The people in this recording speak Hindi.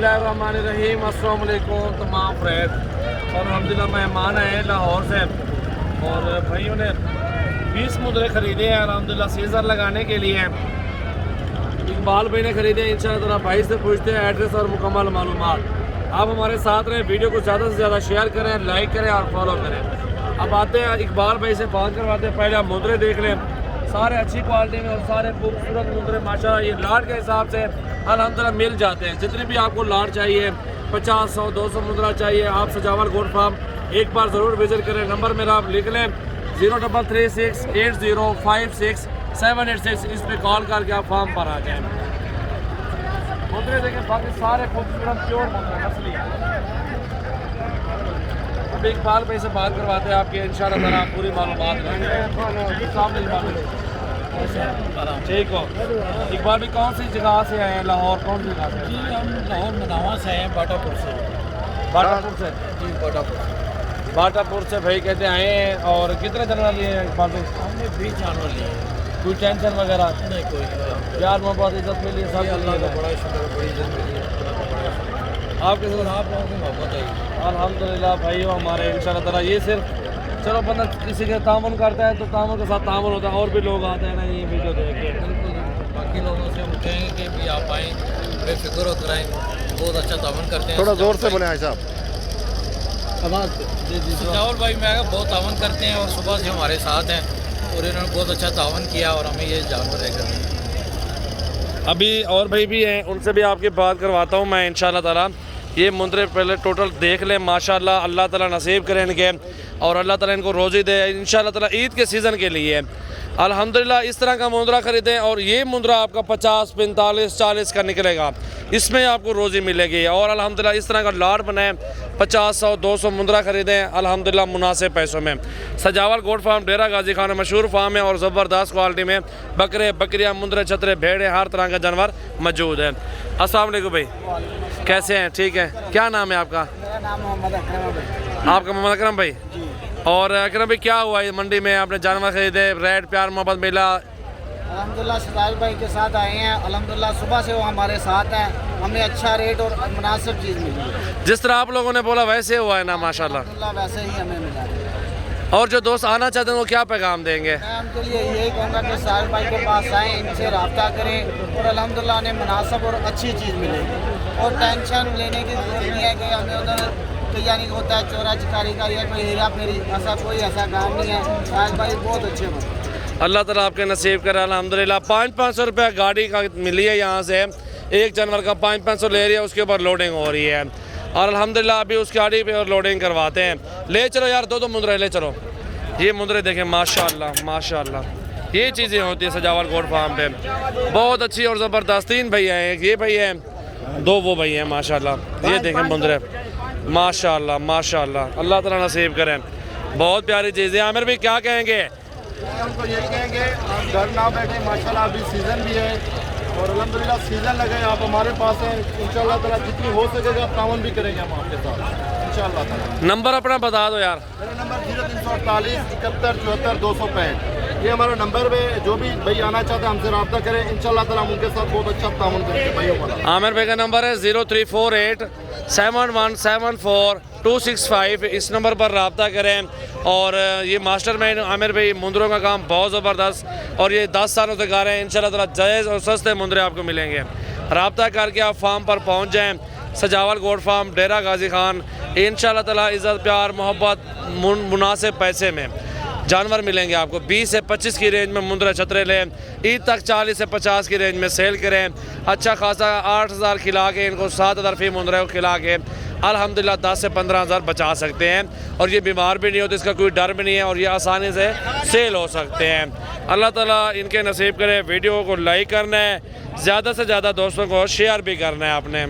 बिस्मिल्लाहिर्रहमानिर्रहीम। अस्सलाम वालेकुम तमाम फ्रेंड और अल्हम्दुलिल्लाह मेहमान आए लाहौर से और भाइयों ने 20 मुद्रे ख़रीदे हैं अल्हम्दुलिल्लाह सीज़र लगाने के लिए। इकबाल भाई ने ख़रीदे हैं। इंशाअल्लाह भाई से पूछते हैं एड्रेस और मुकम्मल मालूमात। आप हमारे साथ रहें, वीडियो को ज़्यादा से ज़्यादा शेयर करें, लाइक करें और फॉलो करें। अब आते हैं इकबाल भाई से बात करवाते हैं। पहले आप मुद्रे देख लें, सारे अच्छी क्वालिटी में और सारे खूबसूरत मुद्रे माशाल्लाह ये लाट के हिसाब से अल्हम्दुलिल्लाह मिल जाते हैं। जितने भी आपको लाट चाहिए 50, 100, 200 मुद्रा चाहिए, आप सजावल गोट फार्म एक बार ज़रूर विजिट करें। नंबर मेरा आप लिख लें 03368056 इस पर कॉल करके आप फार्म पर आ जाएँ। मुद्रे देखें, बाकी सारे खूबसूरत प्योर मुद्रे असली हैं। अब इकबाल भाई से बात करवाते हैं आपके इंशाअल्लाह ताला पूरी मालूमात रहेंगे। ठीक हो इकबाल भाई, कौन सी जगह से आए हैं? लाहौर कौन सी जगह से? जी हम लाहौर मनावा से हैं, बाटापुर से। बाटापुर से? जी बाटापुर से भाई कहते आए हैं। और कितने जानवर लिए हैं इकबाल भाई? हमने 20 जानवर लिए हैं। कोई टेंशन वगैरह नहीं, कोई नहीं। प्यार मोहब्बत इज्जत मिली सब? अल्लाह का बड़ा शुक्र, बड़ी इज्जत मिली है। आपके साथ आप लोगों की मोहब्बत है। अल्हम्दुलिल्लाह भाई हमारे इंशाअल्लाह ताला ये सिर्फ चलो बंदा किसी के तामुन करता है तो तामुन के साथ तामुन होता है। और भी लोग आते हैं ना ये वीडियो देख के। बिल्कुल बाकी लोगों से हम कहेंगे कि भी आप आएँ, बेफिक्र होकर आएँ, बहुत अच्छा तावन करते हैं। थोड़ा जोर से बोले भाई साहब। आवाज़ जी सजावल भाई मैं बहुत तावन करते हैं और सुबह से हमारे साथ हैं और इन्होंने बहुत अच्छा तावन किया और हमें ये जानवर लेकर अभी और भाई भी हैं, उनसे भी आपकी बात करवाता हूँ मैं इंशाअल्लाह ताला। ये मुंदरे पहले टोटल देख लें माशाल्लाह, अल्लाह ताला नसीब करें इनके और अल्लाह ताला इनको रोज़ी दे इंशाअल्लाह ताला। ईद के सीज़न के लिए अल्हम्दुलिल्लाह इस तरह का मुंदरा ख़रीदें और ये मुंदरा आपका 50, 45, 40 का निकलेगा। इसमें आपको रोज़ी मिलेगी और अल्हम्दुलिल्लाह इस तरह का लाट बनाएं। 50, 100, 200 मुंदरा ख़रीदें अल्हम्दुलिल्लाह मुनासिब पैसों में। सजावल गोट फार्म डेरा गाजी खान मशहूर फार्म है और ज़बरदस्त क्वालिटी में बकरे, बकरियाँ, मुंदरे, छतरे, भेड़े, हर तरह का जानवर मौजूद है। अस्सलाम वालेकुम भाई, कैसे हैं? ठीक है। क्या नाम है आपका? मेरा नाम मोहम्मद अकरम है भाई। आपका मोहम्मद अकरम भाई? जी। और अकरम भाई क्या हुआ ये मंडी में आपने जानवर खरीदे, रेट प्यार मोहब्बत मिला? अल्हम्दुलिल्लाह सदाल भाई के साथ आए हैं। अल्हम्दुलिल्लाह सुबह से वो हमारे साथ हैं, हमें अच्छा रेट और मुनासिब चीज़ मिली है। जिस तरह आप लोगों ने बोला वैसे हुआ है ना माशाल्लाह? अल्हम्दुलिल्लाह वैसे ही हमें मिला है। और जो दोस्त आना चाहते हैं वो क्या पैगाम देंगे? मैं उनके लिए यही कहूँगा कि साहिल भाई के पास आएँ, इनसे रब्ता करें और अल्हम्दुलिल्लाह उन्हें मुनासिब और अच्छी चीज़ मिलेगी। और टेंशन लेने की जरूरत नहीं है कि हमें उधर यानी होता है चोरा चिकारी का या कोई हेरा फेरी, ऐसा कोई ऐसा काम नहीं है। साहिल भाई बहुत अच्छे बने। अल्लाह ताला आपके नसीब करे अल्हम्दुलिल्लाह। 500 रुपये गाड़ी का मिली है यहाँ से, एक जानवर का 500 ले रही है, उसके ऊपर लोडिंग हो रही है और अल्हम्दुलिल्लाह अभी उस गाड़ी पे और लोडिंग करवाते हैं। ले चलो यार, दो मुंदरे ले चलो। ये मुंदरे देखें माशाल्लाह माशाल्लाह, ये चीज़ें होती है सजावल गोट फार्म पे, बहुत अच्छी और ज़बरदस्त। 3 भैया हैं, एक ये भैया हैं, 2 वो भैया हैं माशाल्लाह। ये देखें मुंदरे माशाल्लाह माशाल्लाह, अल्लाह ताला नसीब करें। बहुत प्यारी चीज़ है। आमिर भाई क्या कहेंगे? हमको यही कहेंगे आप घर ना बैठे, माशाल्लाह अभी सीज़न भी है और अल्हम्दुलिल्लाह सीज़न लगे आप हमारे पास हैं। इंशाअल्लाह ताला जितनी हो सकेगा तावन भी करेंगे हम आपके साथ इंशाअल्लाह ताला। नंबर अपना बता दो यार। मेरा नंबर 0348 71 74 265, ये हमारा नंबर है। जो भी भाई आना चाहते हैं हमसे रब्ता करें, इंशाअल्लाह ताला हम उनके साथ बहुत अच्छा तावन करेंगे भाइयों वाला। आमिर भाई का नंबर है 0348 7174 265। इस नंबर पर रब्ता करें। और ये मास्टरमाइंड आमिर भाई मुंदरों का काम बहुत ज़बरदस्त और ये 10 सालों से गा रहे हैं। इंशाअल्लाह ताला जायज़ और सस्ते मुंदरे आपको मिलेंगे। रब्ता करके आप फार्म पर पहुँच जाएँ, सजावल गोट फार्म डेरा गाजी खान। इंशाअल्लाह ताला इज़्ज़त प्यार मोहब्बत मुनासिब पैसे में जानवर मिलेंगे आपको। 20 से 25 की रेंज में मुंदरा छतरे लें, ईद तक 40 से 50 की रेंज में सेल करें। अच्छा खासा 8000 खिला के इनको 7000 फी मुंदरे को खिला के अल्हम्दुलिल्लाह 10 से 15,000 बचा सकते हैं और ये बीमार भी नहीं होते, इसका कोई डर भी नहीं है और ये आसानी से सेल हो सकते हैं। अल्लाह ताला इनके नसीब करे। वीडियो को लाइक करना है, ज़्यादा से ज़्यादा दोस्तों को शेयर भी करना है आपने।